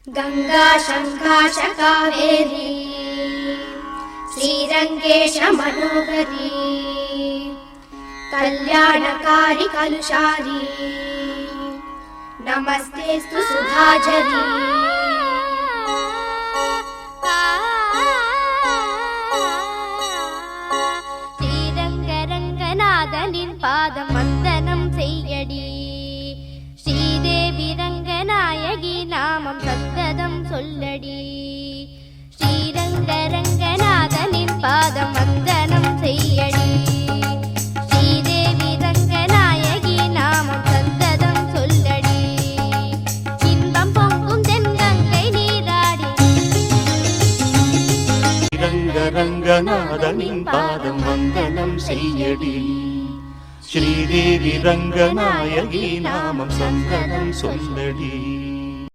गंगा शंकाश कावेरी श्रीरंगेश मनोहरी कल्याणकारी कलुषारी नमस्तेस्तु सुधाझरी श्रीरंगरंगनाथनिन पादम वंदनम सेय्यडी श्रीदेवी रंगनायकी नामम सत्तदम सोल्लडी श्रीरंगरंगनाथनिन पादम वंदनम सेय्यडी श्रीदेवी रंगनायकी नामम सत्तदम सोल्लडी इன்பம் பொங்கும் தென்கங்கை நீராடி ரங்கநாதனின் பாதம் வந்தனம் செய்யடி ஸ்ரீதேவி ரங்கநாயகி நாமம் சந்தனம் சொல்லடி.